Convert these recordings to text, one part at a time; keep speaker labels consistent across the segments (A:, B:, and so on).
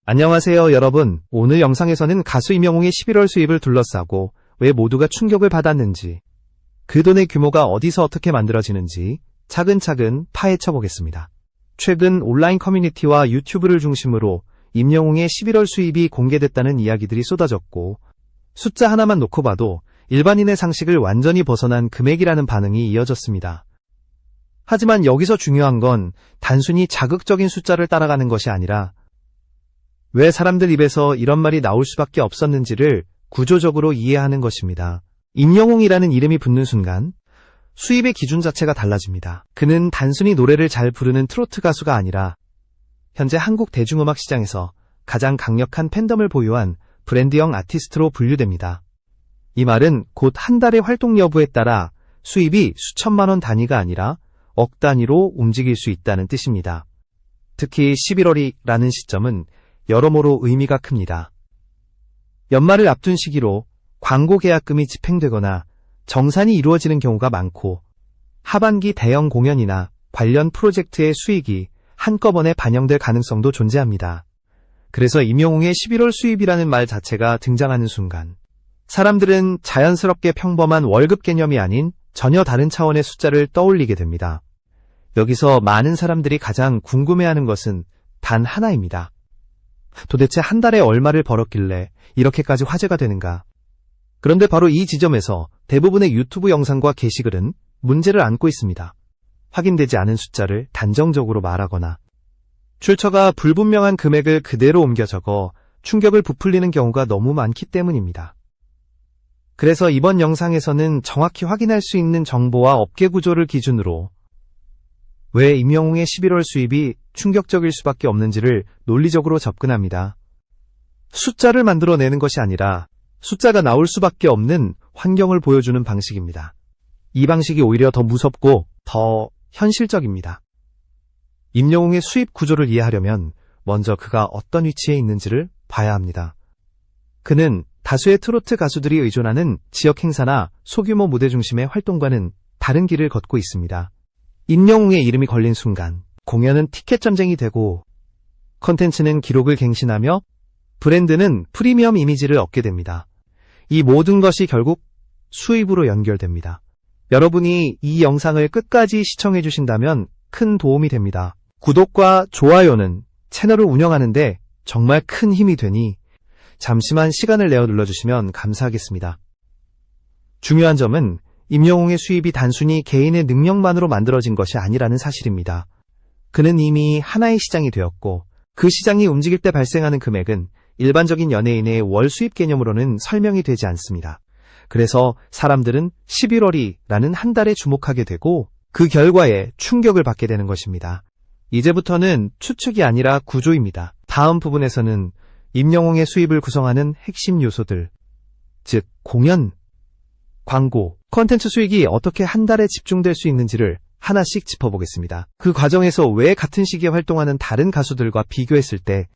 A: 안녕하세요, 여러분. 오늘 영상에서는 가수 임영웅의 11월 수입을 둘러싸고 왜 모두가 충격을 받았는지, 그 돈의 규모가 어디서 어떻게 만들어지는지 차근차근 파헤쳐 보겠습니다. 최근 온라인 커뮤니티와 유튜브를 중심으로 임영웅의 11월 수입이 공개됐다는 이야기들이 쏟아졌고, 숫자 하나만 놓고 봐도 일반인의 상식을 완전히 벗어난 금액이라는 반응이 이어졌습니다. 하지만 여기서 중요한 건 단순히 자극적인 숫자를 따라가는 것이 아니라 왜 사람들 입에서 이런 말이 나올 수밖에 없었는지를 구조적으로 이해하는 것입니다. 임영웅이라는 이름이 붙는 순간 수입의 기준 자체가 달라집니다. 그는 단순히 노래를 잘 부르는 트로트 가수가 아니라 현재 한국 대중음악 시장에서 가장 강력한 팬덤을 보유한 브랜드형 아티스트로 분류됩니다. 이 말은 곧 한 달의 활동 여부에 따라 수입이 수천만 원 단위가 아니라 억 단위로 움직일 수 있다는 뜻입니다. 특히 11월이라는 시점은 여러모로 의미가 큽니다. 연말을 앞둔 시기로 광고 계약금이 집행되거나 정산이 이루어지는 경우가 많고, 하반기 대형 공연이나 관련 프로젝트의 수익이 한꺼번에 반영될 가능성도 존재합니다. 그래서 임영웅의 11월 수입이라는 말 자체가 등장하는 순간 사람들은 자연스럽게 평범한 월급 개념이 아닌 전혀 다른 차원의 숫자를 떠올리게 됩니다. 여기서 많은 사람들이 가장 궁금해하는 것은 단 하나입니다. 도대체 한 달에 얼마를 벌었길래 이렇게까지 화제가 되는가? 그런데 바로 이 지점에서 대부분의 유튜브 영상과 게시글은 문제를 안고 있습니다. 확인되지 않은 숫자를 단정적으로 말하거나 출처가 불분명한 금액을 그대로 옮겨 적어 충격을 부풀리는 경우가 너무 많기 때문입니다. 그래서 이번 영상에서는 정확히 확인할 수 있는 정보와 업계 구조를 기준으로 왜 임영웅의 11월 수입이 충격적일 수밖에 없는지를 논리적으로 접근합니다. 숫자를 만들어내는 것이 아니라 숫자가 나올 수밖에 없는 환경을 보여주는 방식입니다. 이 방식이 오히려 더 무섭고 더 현실적입니다. 임영웅의 수입 구조를 이해하려면 먼저 그가 어떤 위치에 있는지를 봐야 합니다. 그는 다수의 트로트 가수들이 의존하는 지역 행사나 소규모 무대 중심의 활동과는 다른 길을 걷고 있습니다. 임영웅의 이름이 걸린 순간 공연은 티켓 전쟁이 되고, 컨텐츠는 기록을 갱신하며 브랜드는 프리미엄 이미지를 얻게 됩니다. 이 모든 것이 결국 수입으로 연결됩니다. 여러분이 이 영상을 끝까지 시청해 주신다면 큰 도움이 됩니다. 구독과 좋아요는 채널을 운영하는데 정말 큰 힘이 되니 잠시만 시간을 내어 눌러주시면 감사하겠습니다. 중요한 점은 임영웅의 수입이 단순히 개인의 능력만으로 만들어진 것이 아니라는 사실입니다. 그는 이미 하나의 시장이 되었고, 그 시장이 움직일 때 발생하는 금액은 일반적인 연예인의 월 수입 개념으로는 설명이 되지 않습니다. 그래서 사람들은 11월이라는 한 달에 주목하게 되고 그 결과에 충격을 받게 되는 것입니다. 이제부터는 추측이 아니라 구조입니다. 다음 부분에서는 임영웅의 수입을 구성하는 핵심 요소들, 즉 공연, 광고, 콘텐츠 수익이 어떻게 한 달에 집중될 수 있는지를 하나씩 짚어보겠습니다. 그 과정에서 왜 같은 시기에 활동하는 다른 가수들과 비교했을 때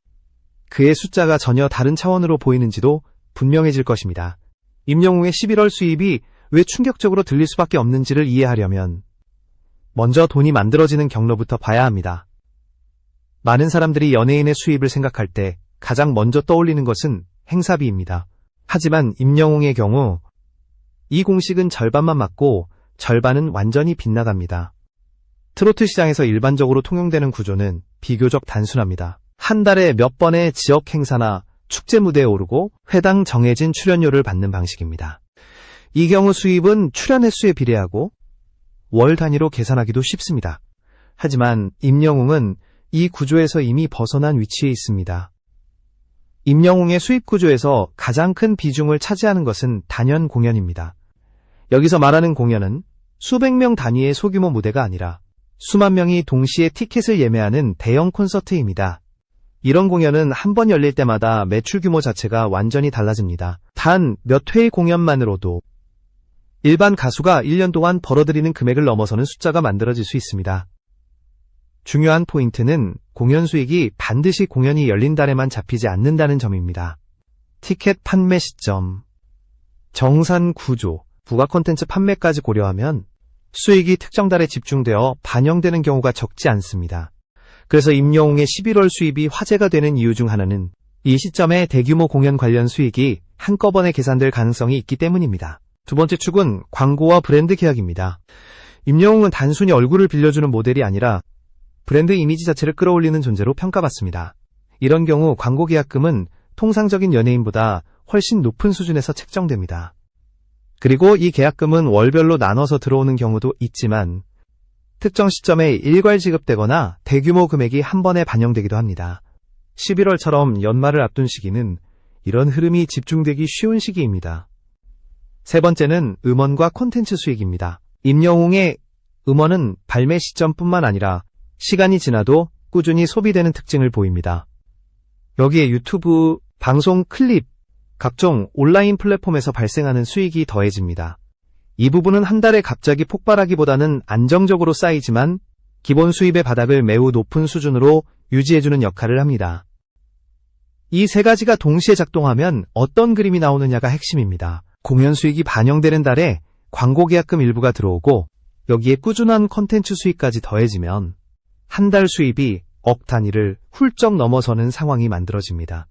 A: 그의 숫자가 전혀 다른 차원으로 보이는지도 분명해질 것입니다. 임영웅의 11월 수입이 왜 충격적으로 들릴 수밖에 없는지를 이해하려면 먼저 돈이 만들어지는 경로부터 봐야 합니다. 많은 사람들이 연예인의 수입을 생각할 때 가장 먼저 떠올리는 것은 행사비입니다. 하지만 임영웅의 경우 이 공식은 절반만 맞고 절반은 완전히 빗나갑니다. 트로트 시장에서 일반적으로 통용되는 구조는 비교적 단순합니다. 한 달에 몇 번의 지역 행사나 축제 무대에 오르고 회당 정해진 출연료를 받는 방식입니다. 이 경우 수입은 출연 횟수에 비례하고 월 단위로 계산하기도 쉽습니다. 하지만 임영웅은 이 구조에서 이미 벗어난 위치에 있습니다. 임영웅의 수입 구조에서 가장 큰 비중을 차지하는 것은 단연 공연입니다. 여기서 말하는 공연은 수백 명 단위의 소규모 무대가 아니라 수만 명이 동시에 티켓을 예매하는 대형 콘서트입니다. 이런 공연은 한 번 열릴 때마다 매출 규모 자체가 완전히 달라집니다. 단 몇 회의 공연만으로도 일반 가수가 1년 동안 벌어들이는 금액을 넘어서는 숫자가 만들어질 수 있습니다. 중요한 포인트는 공연 수익이 반드시 공연이 열린 달에만 잡히지 않는다는 점입니다. 티켓 판매 시점, 정산 구조, 부가 콘텐츠 판매까지 고려하면 수익이 특정 달에 집중되어 반영되는 경우가 적지 않습니다. 그래서 임영웅의 11월 수입이 화제가 되는 이유 중 하나는 이 시점에 대규모 공연 관련 수익이 한꺼번에 계산될 가능성이 있기 때문입니다. 두 번째 축은 광고와 브랜드 계약입니다. 임영웅은 단순히 얼굴을 빌려주는 모델이 아니라 브랜드 이미지 자체를 끌어올리는 존재로 평가받습니다. 이런 경우 광고 계약금은 통상적인 연예인보다 훨씬 높은 수준에서 책정됩니다. 그리고 이 계약금은 월별로 나눠서 들어오는 경우도 있지만 특정 시점에 일괄 지급되거나 대규모 금액이 한 번에 반영되기도 합니다. 11월처럼 연말을 앞둔 시기는 이런 흐름이 집중되기 쉬운 시기입니다. 세 번째는 음원과 콘텐츠 수익입니다. 임영웅의 음원은 발매 시점뿐만 아니라 시간이 지나도 꾸준히 소비되는 특징을 보입니다. 여기에 유튜브, 방송, 클립, 각종 온라인 플랫폼에서 발생하는 수익이 더해집니다. 이 부분은 한 달에 갑자기 폭발하기보다는 안정적으로 쌓이지만 기본 수입의 바닥을 매우 높은 수준으로 유지해주는 역할을 합니다. 이 세 가지가 동시에 작동하면 어떤 그림이 나오느냐가 핵심입니다. 공연 수익이 반영되는 달에 광고 계약금 일부가 들어오고 여기에 꾸준한 콘텐츠 수익까지 더해지면 한 달 수입이 억 단위를 훌쩍 넘어서는 상황이 만들어집니다.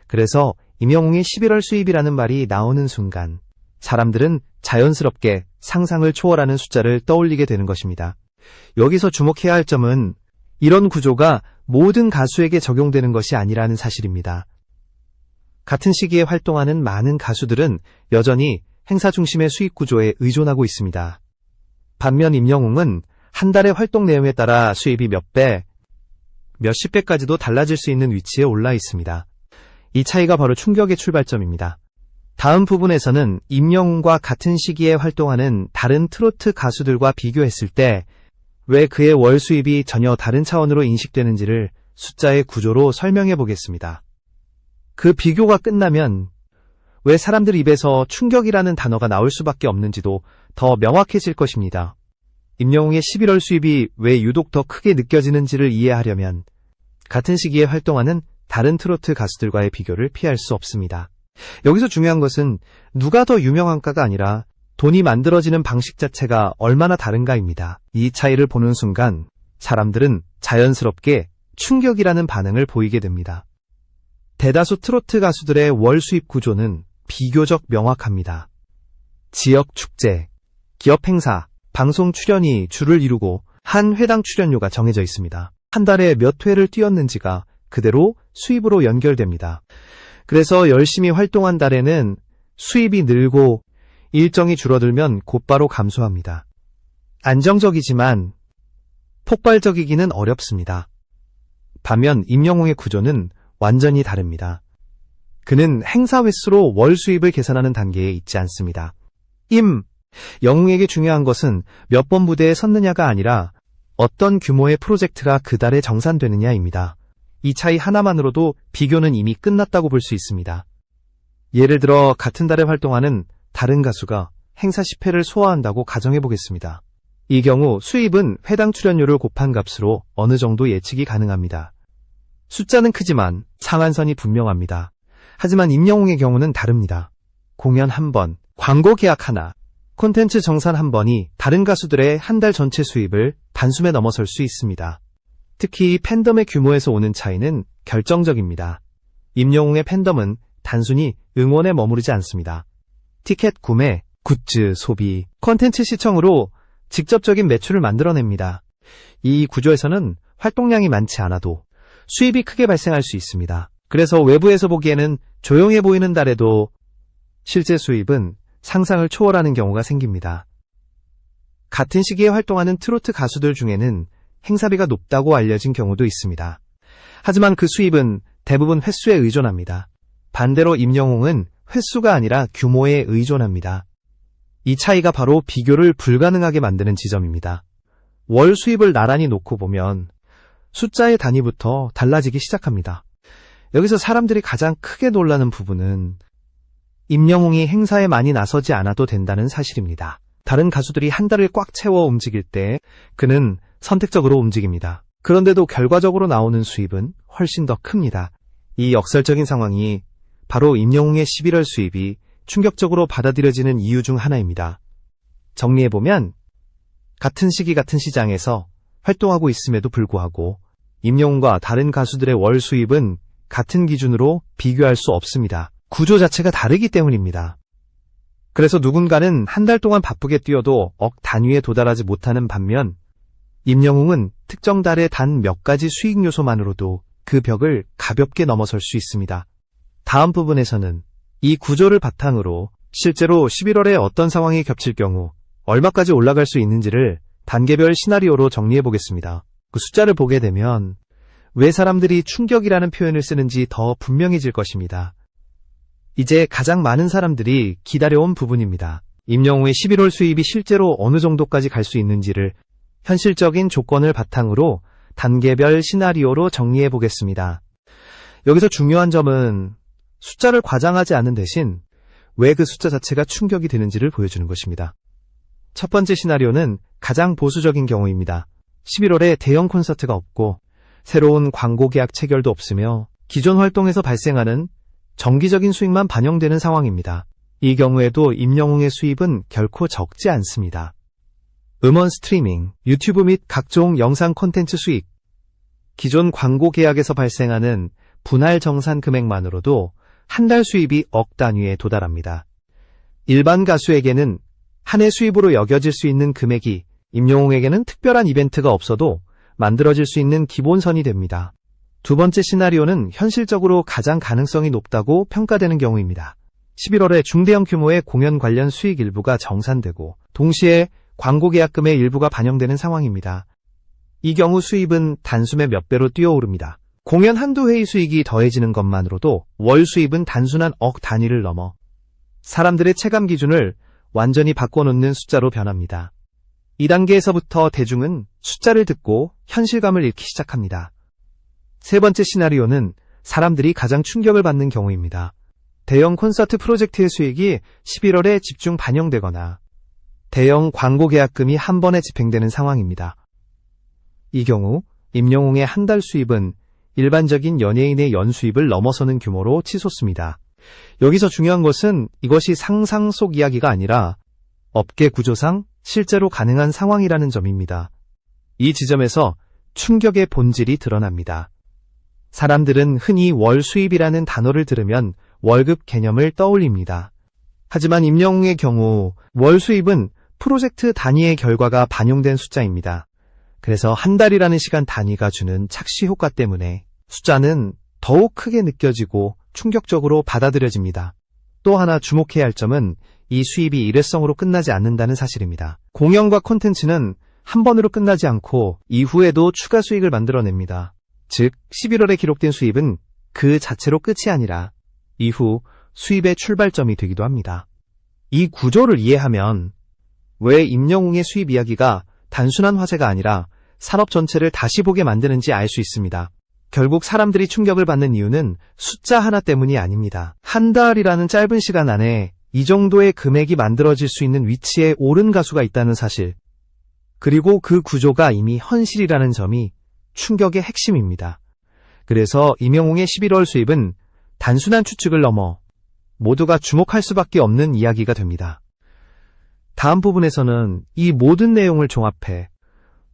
A: 그래서 임영웅의 11월 수입이라는 말이 나오는 순간 사람들은 자연스럽게 상상을 초월하는 숫자를 떠올리게 되는 것입니다. 여기서 주목해야 할 점은 이런 구조가 모든 가수에게 적용되는 것이 아니라는 사실입니다. 같은 시기에 활동하는 많은 가수들은 여전히 행사 중심의 수익 구조에 의존하고 있습니다. 반면 임영웅은 한 달의 활동 내용에 따라 수입이 몇 배, 몇십 배까지도 달라질 수 있는 위치에 올라 있습니다. 이 차이가 바로 충격의 출발점입니다. 다음 부분에서는 임영웅과 같은 시기에 활동하는 다른 트로트 가수들과 비교했을 때 왜 그의 월 수입이 전혀 다른 차원으로 인식되는지를 숫자의 구조로 설명해 보겠습니다. 그 비교가 끝나면 왜 사람들 입에서 충격이라는 단어가 나올 수밖에 없는지도 더 명확해질 것입니다. 임영웅의 11월 수입이 왜 유독 더 크게 느껴지는지를 이해하려면 같은 시기에 활동하는 다른 트로트 가수들과의 비교를 피할 수 없습니다. 여기서 중요한 것은 누가 더 유명한가가 아니라 돈이 만들어지는 방식 자체가 얼마나 다른가입니다. 이 차이를 보는 순간 사람들은 자연스럽게 충격이라는 반응을 보이게 됩니다. 대다수 트로트 가수들의 월 수입 구조는 비교적 명확합니다. 지역 축제, 기업 행사, 방송 출연이 주를 이루고 한 회당 출연료가 정해져 있습니다. 한 달에 몇 회를 뛰었는지가 그대로 수입으로 연결됩니다. 그래서 열심히 활동한 달에는 수입이 늘고 일정이 줄어들면 곧바로 감소합니다. 안정적이지만 폭발적이기는 어렵습니다. 반면 임영웅의 구조는 완전히 다릅니다. 그는 행사 횟수로 월 수입을 계산하는 단계에 있지 않습니다. 영웅에게 중요한 것은 몇 번 무대에 섰느냐가 아니라 어떤 규모의 프로젝트가 그 달에 정산되느냐입니다. 이 차이 하나만으로도 비교는 이미 끝났다고 볼 수 있습니다. 예를 들어 같은 달에 활동하는 다른 가수가 행사 10회를 소화한다고 가정해 보겠습니다. 이 경우 수입은 회당 출연료를 곱한 값으로 어느 정도 예측이 가능합니다. 숫자는 크지만 상한선이 분명합니다. 하지만 임영웅의 경우는 다릅니다. 공연 한 번, 광고 계약 하나, 콘텐츠 정산 한 번이 다른 가수들의 한 달 전체 수입을 단숨에 넘어설 수 있습니다. 특히 팬덤의 규모에서 오는 차이는 결정적입니다. 임영웅의 팬덤은 단순히 응원에 머무르지 않습니다. 티켓 구매, 굿즈 소비, 콘텐츠 시청으로 직접적인 매출을 만들어냅니다. 이 구조에서는 활동량이 많지 않아도 수입이 크게 발생할 수 있습니다. 그래서 외부에서 보기에는 조용해 보이는 달에도 실제 수입은 상상을 초월하는 경우가 생깁니다. 같은 시기에 활동하는 트로트 가수들 중에는 행사비가 높다고 알려진 경우도 있습니다. 하지만 그 수입은 대부분 횟수에 의존합니다. 반대로 임영웅은 횟수가 아니라 규모에 의존합니다. 이 차이가 바로 비교를 불가능하게 만드는 지점입니다. 월 수입을 나란히 놓고 보면 숫자의 단위부터 달라지기 시작합니다. 여기서 사람들이 가장 크게 놀라는 부분은 임영웅이 행사에 많이 나서지 않아도 된다는 사실입니다. 다른 가수들이 한 달을 꽉 채워 움직일 때 그는 선택적으로 움직입니다. 그런데도 결과적으로 나오는 수입은 훨씬 더 큽니다. 이 역설적인 상황이 바로 임영웅의 11월 수입이 충격적으로 받아들여지는 이유 중 하나입니다. 정리해보면 같은 시기 같은 시장에서 활동하고 있음에도 불구하고 임영웅과 다른 가수들의 월 수입은 같은 기준으로 비교할 수 없습니다. 구조 자체가 다르기 때문입니다. 그래서 누군가는 한 달 동안 바쁘게 뛰어도 억 단위에 도달하지 못하는 반면 임영웅은 특정 달에 단 몇 가지 수익 요소만으로도 그 벽을 가볍게 넘어설 수 있습니다. 다음 부분에서는 이 구조를 바탕으로 실제로 11월에 어떤 상황이 겹칠 경우 얼마까지 올라갈 수 있는지를 단계별 시나리오로 정리해 보겠습니다. 그 숫자를 보게 되면 왜 사람들이 충격이라는 표현을 쓰는지 더 분명해질 것입니다. 이제 가장 많은 사람들이 기다려온 부분입니다. 임영웅의 11월 수입이 실제로 어느 정도까지 갈 수 있는지를 현실적인 조건을 바탕으로 단계별 시나리오로 정리해 보겠습니다. 여기서 중요한 점은 숫자를 과장하지 않는 대신 왜 그 숫자 자체가 충격이 되는지를 보여주는 것입니다. 첫 번째 시나리오는 가장 보수적인 경우입니다. 11월에 대형 콘서트가 없고 새로운 광고 계약 체결도 없으며 기존 활동에서 발생하는 정기적인 수익만 반영되는 상황입니다. 이 경우에도 임영웅의 수입은 결코 적지 않습니다. 음원 스트리밍, 유튜브 및 각종 영상 콘텐츠 수익, 기존 광고 계약에서 발생하는 분할 정산 금액만으로도 한 달 수입이 억 단위에 도달합니다. 일반 가수에게는 한 해 수입으로 여겨질 수 있는 금액이 임영웅에게는 특별한 이벤트가 없어도 만들어질 수 있는 기본선이 됩니다. 두 번째 시나리오는 현실적으로 가장 가능성이 높다고 평가되는 경우입니다. 11월에 중대형 규모의 공연 관련 수익 일부가 정산되고 동시에 광고 계약금의 일부가 반영되는 상황입니다. 이 경우 수입은 단숨에 몇 배로 뛰어오릅니다. 공연 한두 회의 수익이 더해지는 것만으로도 월 수입은 단순한 억 단위를 넘어 사람들의 체감 기준을 완전히 바꿔놓는 숫자로 변합니다. 이 단계에서부터 대중은 숫자를 듣고 현실감을 잃기 시작합니다. 세 번째 시나리오는 사람들이 가장 충격을 받는 경우입니다. 대형 콘서트 프로젝트의 수익이 11월에 집중 반영되거나 대형 광고 계약금이 한 번에 집행되는 상황입니다. 이 경우 임영웅의 한 달 수입은 일반적인 연예인의 연수입을 넘어서는 규모로 치솟습니다. 여기서 중요한 것은 이것이 상상 속 이야기가 아니라 업계 구조상 실제로 가능한 상황이라는 점입니다. 이 지점에서 충격의 본질이 드러납니다. 사람들은 흔히 월 수입이라는 단어를 들으면 월급 개념을 떠올립니다. 하지만 임영웅의 경우 월 수입은 프로젝트 단위의 결과가 반영된 숫자입니다. 그래서 한 달이라는 시간 단위가 주는 착시 효과 때문에 숫자는 더욱 크게 느껴지고 충격적으로 받아들여집니다. 또 하나 주목해야 할 점은 이 수입이 일회성으로 끝나지 않는다는 사실입니다. 공연과 콘텐츠는 한 번으로 끝나지 않고 이후에도 추가 수익을 만들어냅니다. 즉 11월에 기록된 수입은 그 자체로 끝이 아니라 이후 수입의 출발점이 되기도 합니다. 이 구조를 이해하면 왜 임영웅의 수입 이야기가 단순한 화제가 아니라 산업 전체를 다시 보게 만드는지 알 수 있습니다. 결국 사람들이 충격을 받는 이유는 숫자 하나 때문이 아닙니다. 한 달이라는 짧은 시간 안에 이 정도의 금액이 만들어질 수 있는 위치에 오른 가수가 있다는 사실, 그리고 그 구조가 이미 현실이라는 점이 충격의 핵심입니다. 그래서 임영웅의 11월 수입은 단순한 추측을 넘어 모두가 주목할 수밖에 없는 이야기가 됩니다. 다음 부분에서는 이 모든 내용을 종합해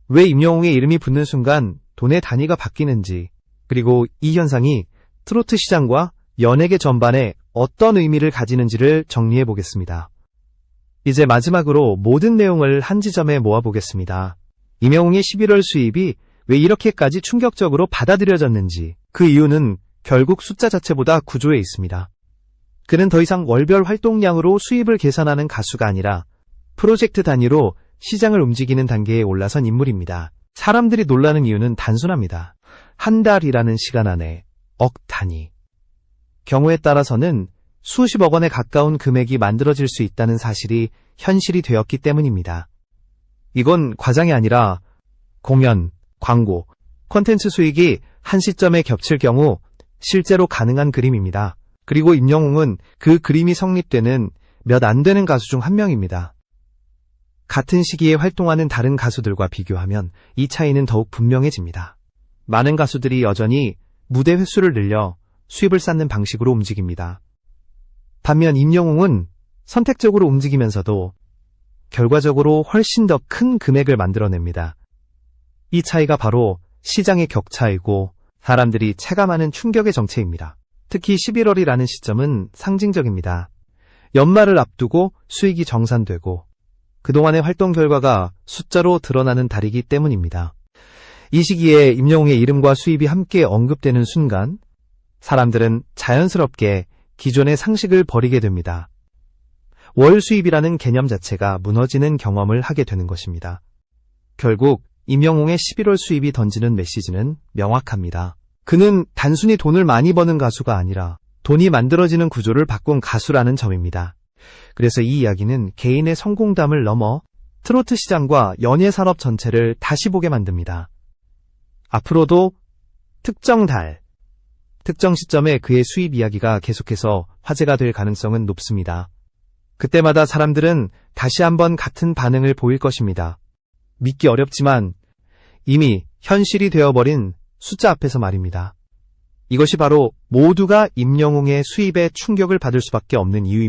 A: 왜 임영웅의 이름이 붙는 순간 돈의 단위가 바뀌는지, 그리고 이 현상이 트로트 시장과 연예계 전반에 어떤 의미를 가지는지를 정리해 보겠습니다. 이제 마지막으로 모든 내용을 한 지점에 모아보겠습니다. 임영웅의 11월 수입이 왜 이렇게까지 충격적으로 받아들여졌는지, 그 이유는 결국 숫자 자체보다 구조에 있습니다. 그는 더 이상 월별 활동량으로 수입을 계산하는 가수가 아니라 프로젝트 단위로 시장을 움직이는 단계에 올라선 인물입니다. 사람들이 놀라는 이유는 단순합니다. 한 달이라는 시간 안에 억 단위. 경우에 따라서는 수십억 원에 가까운 금액이 만들어질 수 있다는 사실이 현실이 되었기 때문입니다. 이건 과장이 아니라 공연, 광고, 콘텐츠 수익이 한 시점에 겹칠 경우 실제로 가능한 그림입니다. 그리고 임영웅은 그 그림이 성립되는 몇 안 되는 가수 중 한 명입니다. 같은 시기에 활동하는 다른 가수들과 비교하면 이 차이는 더욱 분명해집니다. 많은 가수들이 여전히 무대 횟수를 늘려 수입을 쌓는 방식으로 움직입니다. 반면 임영웅은 선택적으로 움직이면서도 결과적으로 훨씬 더 큰 금액을 만들어냅니다. 이 차이가 바로 시장의 격차이고 사람들이 체감하는 충격의 정체입니다. 특히 11월이라는 시점은 상징적입니다. 연말을 앞두고 수익이 정산되고 그동안의 활동 결과가 숫자로 드러나는 달이기 때문입니다. 이 시기에 임영웅의 이름과 수입이 함께 언급되는 순간 사람들은 자연스럽게 기존의 상식을 버리게 됩니다. 월 수입이라는 개념 자체가 무너지는 경험을 하게 되는 것입니다. 결국 임영웅의 11월 수입이 던지는 메시지는 명확합니다. 그는 단순히 돈을 많이 버는 가수가 아니라 돈이 만들어지는 구조를 바꾼 가수라는 점입니다. 그래서 이 이야기는 개인의 성공담을 넘어 트로트 시장과 연예 산업 전체를 다시 보게 만듭니다. 앞으로도 특정 달, 특정 시점에 그의 수입 이야기가 계속해서 화제가 될 가능성은 높습니다. 그때마다 사람들은 다시 한번 같은 반응을 보일 것입니다. 믿기 어렵지만 이미 현실이 되어버린 숫자 앞에서 말입니다. 이것이 바로 모두가 임영웅의 수입에 충격을 받을 수밖에 없는 이유입니다.